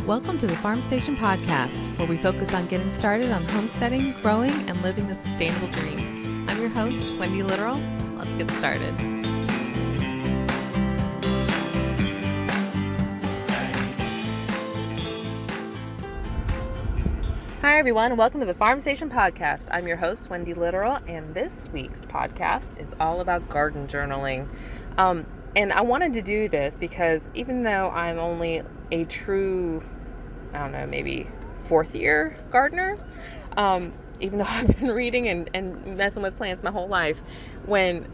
Welcome to the Farm Station Podcast, where we focus on getting started on homesteading, growing, and living the sustainable dream. I'm your host, Wendy Literal. Let's get started. Hi, everyone. Welcome to the Farm Station Podcast. I'm your host, Wendy Literal, and this week's podcast is all about garden journaling. And I wanted to do this because even though I'm only a true, maybe fourth year gardener, even though I've been reading and messing with plants my whole life, when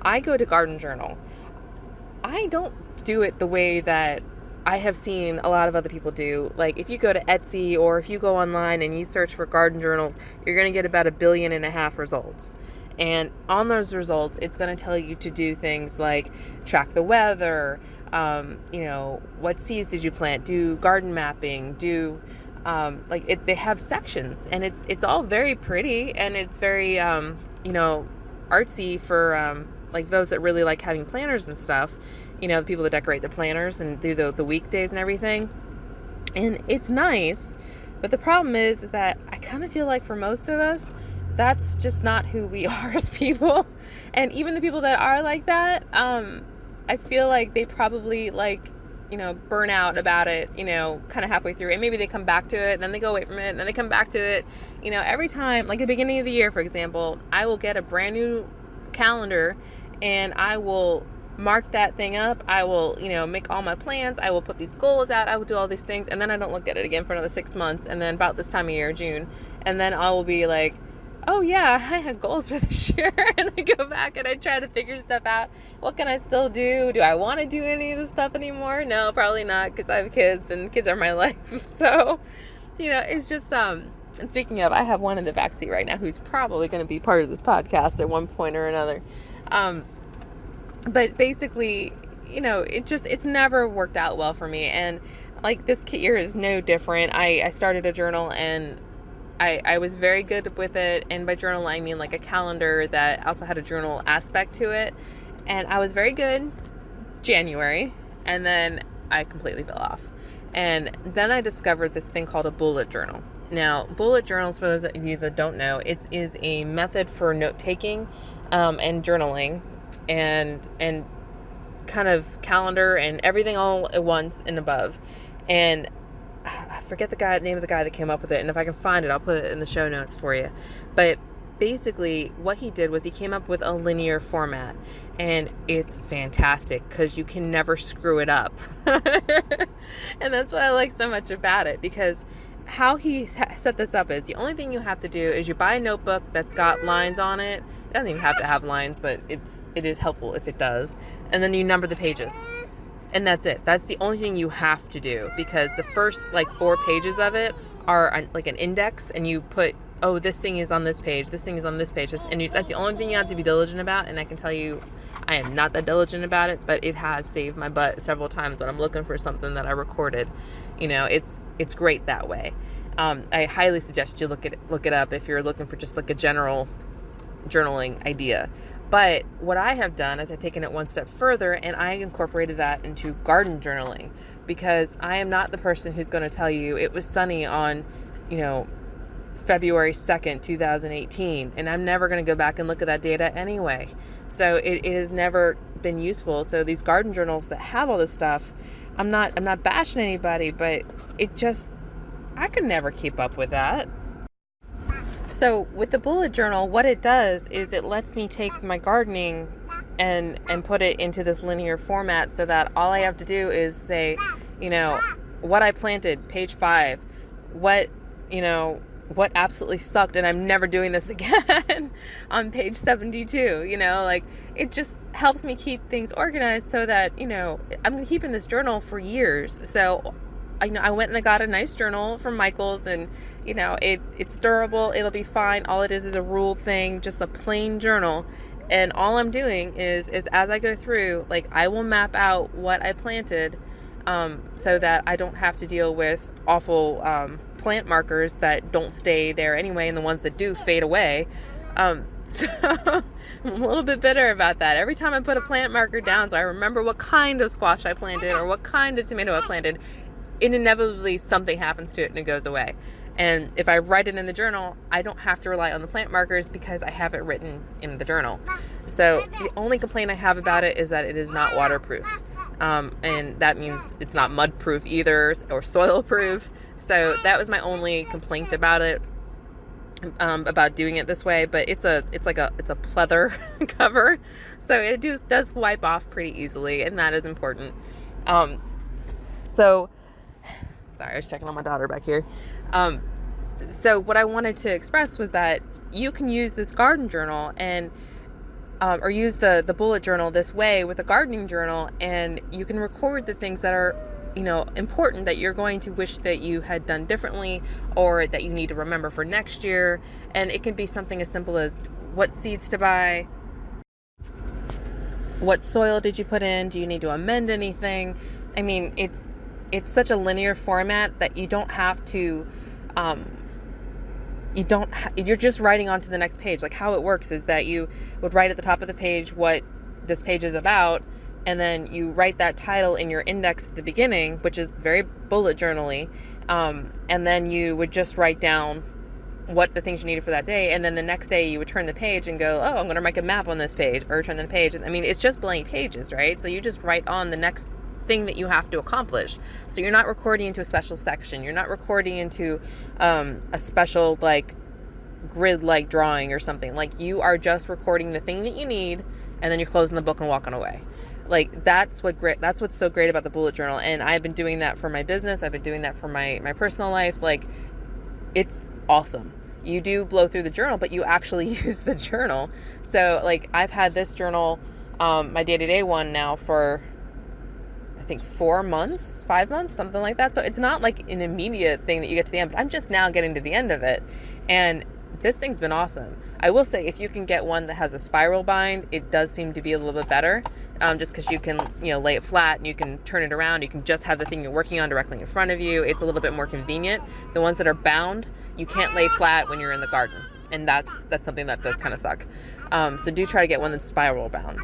I go to garden journal, I don't do it the way that I have seen a lot of other people do. Like if you go to Etsy or if you go online and you search for garden journals, you're going to get about 1.5 billion results. And on those results, it's going to tell you to do things like track the weather, what seeds did you plant, do garden mapping, they have sections, and it's all very pretty, and it's very, artsy for, those that really like having planners and stuff, the people that decorate the planners and do the weekdays and everything. And it's nice, but the problem is that I kind of feel like for most of us, that's just not who we are as people. And even the people that are like that, I feel like they probably burn out about it, kind of halfway through. And maybe they come back to it, and then they go away from it, and then they come back to it. Every time, like at the beginning of the year, for example, I will get a brand new calendar and I will mark that thing up. I will, make all my plans. I will put these goals out. I will do all these things. And then I don't look at it again for another 6 months. And then about this time of year, June, and then I will be like, oh yeah, I had goals for this year, and I go back and I try to figure stuff out. What can I still do? Do I want to do any of this stuff anymore? No, probably not, because I have kids, and kids are my life. So, it's just, and speaking of, I have one in the backseat right now who's probably going to be part of this podcast at one point or another. But basically, it's never worked out well for me. And like this year is no different. I started a journal, and I was very good with it, and by journal I mean like a calendar that also had a journal aspect to it, and I was very good January, and then I completely fell off. And then I discovered this thing called a bullet journal. Now, bullet journals, for those of you that don't know, it is a method for note-taking and journaling and kind of calendar and everything all at once and above. And I forget the name of the guy that came up with it, and if I can find it, I'll put it in the show notes for you. But basically, what he did was he came up with a linear format, and it's fantastic because you can never screw it up. And that's what I like so much about it, because how he set this up is the only thing you have to do is you buy a notebook that's got lines on it. It doesn't even have to have lines, but it is helpful if it does. And then you number the pages. And that's it. That's the only thing you have to do, because the first 4 pages of it are like an index, and you put, oh, this thing is on this page, this thing is on this page, that's the only thing you have to be diligent about. And I can tell you, I am not that diligent about it, but it has saved my butt several times when I'm looking for something that I recorded. It's great that way. I highly suggest you look it up if you're looking for just like a general journaling idea. But what I have done is I've taken it one step further, and I incorporated that into garden journaling, because I am not the person who's going to tell you it was sunny on, February 2nd, 2018, and I'm never going to go back and look at that data anyway. So it has never been useful. So these garden journals that have all this stuff, I'm not bashing anybody, but I could never keep up with that. So with the bullet journal, what it does is it lets me take my gardening and put it into this linear format, so that all I have to do is say, what I planted, page 5, what absolutely sucked and I'm never doing this again on page 72, it just helps me keep things organized, so that, I'm keeping this journal for years. So I went and I got a nice journal from Michael's, and it's durable. It'll be fine. All it is a rule thing, just a plain journal. And all I'm doing is as I go through, I will map out what I planted, so that I don't have to deal with awful plant markers that don't stay there anyway, and the ones that do fade away. So I'm a little bit bitter about that. Every time I put a plant marker down, so I remember what kind of squash I planted or what kind of tomato I planted, inevitably something happens to it and it goes away. And if I write it in the journal, I don't have to rely on the plant markers because I have it written in the journal. So the only complaint I have about it is that it is not waterproof. And that means it's not mud proof either, or soil proof. So that was my only complaint about it, about doing it this way. But it's a pleather cover, so it does wipe off pretty easily, and that is important. So sorry, I was checking on my daughter back here. So what I wanted to express was that you can use this garden journal and or use the bullet journal this way with a gardening journal, and you can record the things that are, important, that you're going to wish that you had done differently, or that you need to remember for next year. And it can be something as simple as what seeds to buy, what soil did you put in, do you need to amend anything. I mean, it's such a linear format that you don't have to, you're just writing onto the next page. Like, how it works is that you would write at the top of the page what this page is about, and then you write that title in your index at the beginning, which is very bullet journal-y, and then you would just write down what the things you needed for that day, and then the next day you would turn the page and go, oh, I'm going to make a map on this page, or turn the page. I mean, it's just blank pages, right? So you just write on the next thing that you have to accomplish. So you're not recording into a special section. You're not recording into a special grid drawing or something. Like, you are just recording the thing that you need, and then you're closing the book and walking away. Like, that's what's so great about the bullet journal. And I've been doing that for my business. I've been doing that for my personal life. Like, it's awesome. You do blow through the journal, but you actually use the journal. So I've had this journal, my day-to-day one, now for I think 5 months, something like that. So it's not like an immediate thing that you get to the end, but I'm just now getting to the end of it. And this thing's been awesome. I will say, if you can get one that has a spiral bind, it does seem to be a little bit better, just because you can, lay it flat and you can turn it around. You can just have the thing you're working on directly in front of you. It's a little bit more convenient. The ones that are bound, you can't lay flat when you're in the garden, and that's something that does kind of suck. So do try to get one that's spiral bound.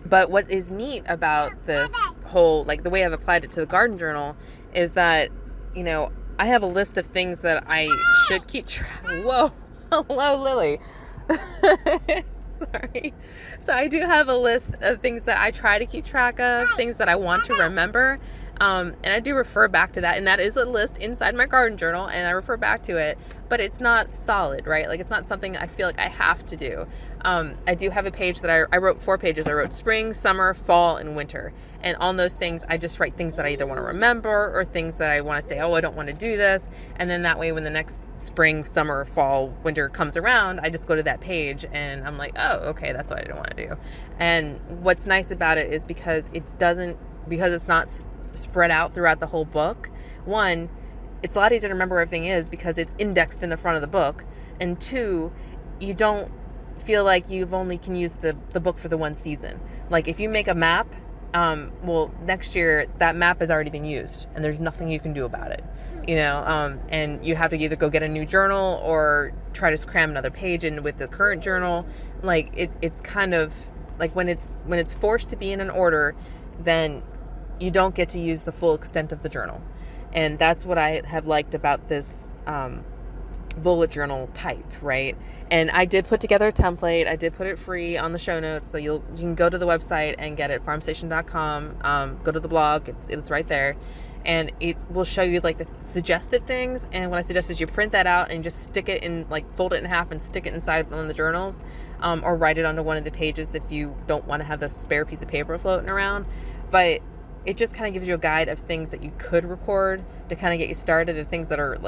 But what is neat about this whole, the way I've applied it to the garden journal is that, I have a list of things that I should keep track. Whoa. Hello, Lily. Sorry. So I do have a list of things that I try to keep track of, things that I want to remember. And I do refer back to that. And that is a list inside my garden journal, and I refer back to it. But it's not solid, right? It's not something I feel like I have to do. I do have a page that I wrote 4 pages. I wrote spring, summer, fall, and winter. And on those things, I just write things that I either want to remember or things that I want to say, oh, I don't want to do this. And then that way, when the next spring, summer, fall, winter comes around, I just go to that page and I'm like, oh, okay, that's what I didn't want to do. And what's nice about it is because it's not spread out throughout the whole book. One, it's a lot easier to remember where everything is because it's indexed in the front of the book. And 2, you don't feel like you've only can use the book for the one season. Like, if you make a map, next year that map has already been used and there's nothing you can do about it, and you have to either go get a new journal or try to cram another page in with the current journal. It's kind of like when it's forced to be in an order, then you don't get to use the full extent of the journal. And that's what I have liked about this bullet journal type, right? And I did put together a template. I did put it free on the show notes, so you can go to the website and get it, farmstation.com. Go to the blog, it's right there, and it will show you the suggested things. And what I suggest is you print that out and just stick it in, fold it in half and stick it inside one of the journals, or write it onto one of the pages if you don't want to have the spare piece of paper floating around. But it just kind of gives you a guide of things that you could record to kind of get you started, the things that are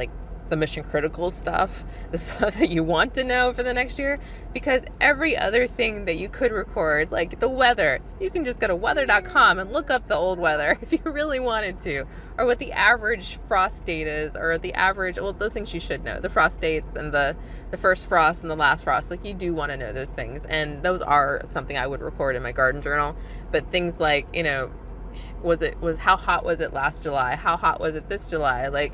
the mission critical stuff, the stuff that you want to know for the next year. Because every other thing that you could record, like the weather, you can just go to weather.com and look up the old weather if you really wanted to, or what the average frost date is, or the average, those things you should know, the frost dates and the first frost and the last frost. You do want to know those things, and those are something I would record in my garden journal. But things like, how hot was it last July? How hot was it this July?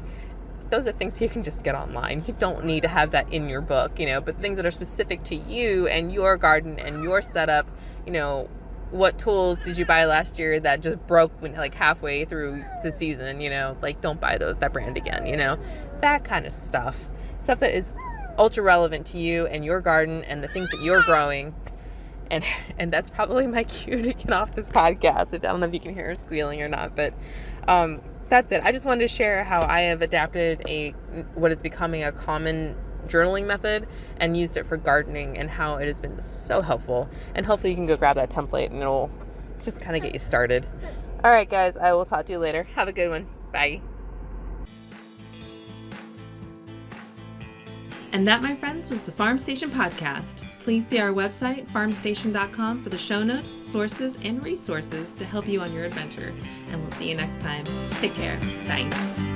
Those are things you can just get online. You don't need to have that in your book, but things that are specific to you and your garden and your setup, what tools did you buy last year that just broke when like halfway through the season, you know, like don't buy that brand again, you know, that kind of stuff that is ultra relevant to you and your garden and the things that you're growing. And that's probably my cue to get off this podcast. I don't know if you can hear her squealing or not, but that's it. I just wanted to share how I have adapted what is becoming a common journaling method and used it for gardening, and how it has been so helpful. And hopefully you can go grab that template and it'll just kind of get you started. All right, guys, I will talk to you later. Have a good one. Bye. And that, my friends, was the Farm Station Podcast. Please see our website, farmstation.com, for the show notes, sources, and resources to help you on your adventure. And we'll see you next time. Take care. Bye.